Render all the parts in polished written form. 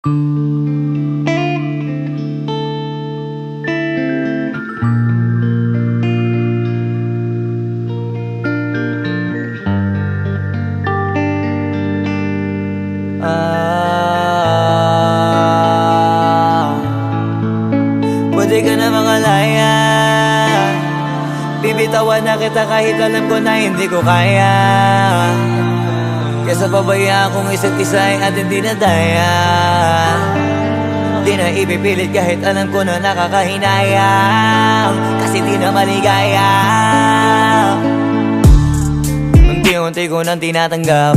Pwede ka na makalaya, bibitawan na kita kahit alam ko na hindi ko kaya. Kesa pabayaan kung isa't isa ay ating dinadaya. Di na ipipilit kahit alam ko na nakakahinayang, kasi di na maligaya. Unti-unti ko nang tinatanggap,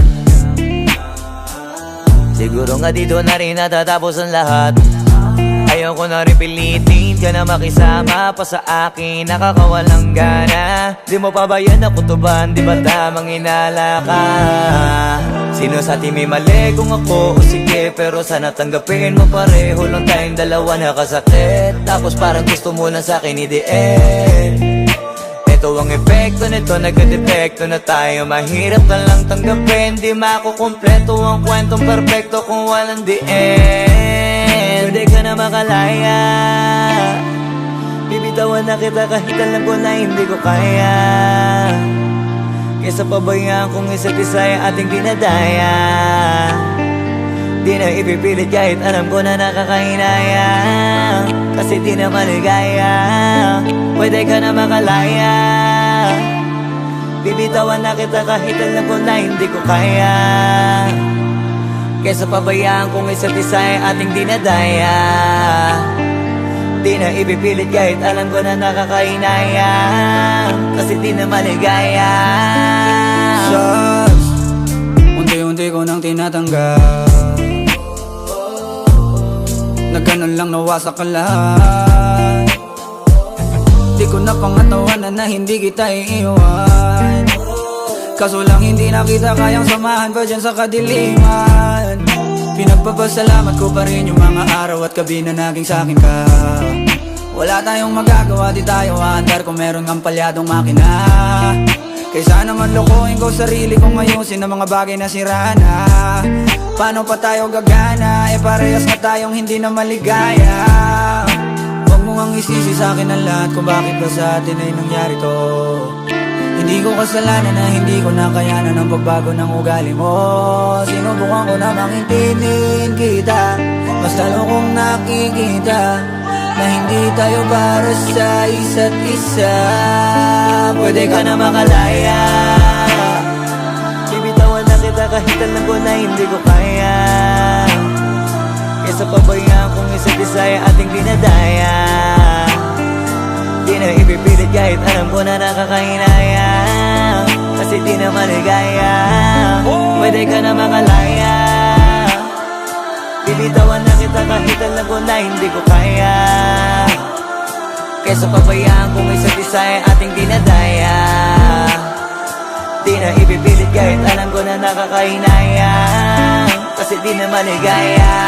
siguro nga dito na rin natatapos ang lahat. Ayoko na rin pilitin ka na makisama pa sa akin, nakakawalang gana. Di mo pa ba yan nakutuban, di ba tamang inala ka? Sino sa atin may mali kung ako o sige, pero sana tanggapin mo pareho lang tayong dalawa nakasakit. Tapos parang gusto mo lang sa akin i-end. Ito ang epekto nito, nagka-depekto na tayo. Mahirap na lang tanggapin, di makukumpleto ang kwentong perfecto kung walang the end. Pwede ka na makalaya, bibitawan na kita kahit alam ko na hindi ko kaya. Kesa pabayaan kung isa't isa ay ating dinadaya. Di na ipipilit kahit alam ko na nakakahinaya, kasi di na maligaya. Pwede ka na makalaya, bibitawan na kita kahit alam ko na hindi ko kaya. Kesa pabayaan kung isa't isa ay ating dinadaya. Di na ipipilit kahit alam ko na nakakahinaya, kasi di na maligaya. Shots, unti-unti ko nang tinatanggap, na ganun lang nawasak ka lahat. Di ko na pangatawanan na hindi kita iiwan, kaso lang hindi na kita kayang samahan pa dyan sa kadiliman. Pinagpapasalamat ko pa rin yung mga araw at gabi na naging sa'kin ka. Wala tayong magagawa, di tayo aandar kung meron ng palyadong makina. Kaysa naman lokohin ko sarili kong ayusin ang mga bagay na sira na. Paano pa tayo gagana, parehas na tayong hindi na maligaya. Huwag mo ngang isisi sa'kin ang lahat kung bakit ba sa atin ay nangyari to. Hindi ko kasalanan na hindi ko nakayanan ang pagbago ng ugali mo. Sinubukan ko na maintindihin kita, mas lalo kong nakikita na hindi tayo para sa isa't isa. Pwede ka na makalaya, bibitawan na kita kahit alam ko na hindi ko kaya. Kesa pabayaan kung isa't isa ay ating dinadaya. Di na ipipilit kahit alam ko na nakakahinaya, kasi di na maligaya. Pwede ka na makalaya, bibitawan na kita kahit alam ko na hindi ko kaya. Kesa pabayaan kung isa't isa ay ating dinadaya. Di na ipipilit kahit alam ko na nakakahinaya, kasi di na maligaya.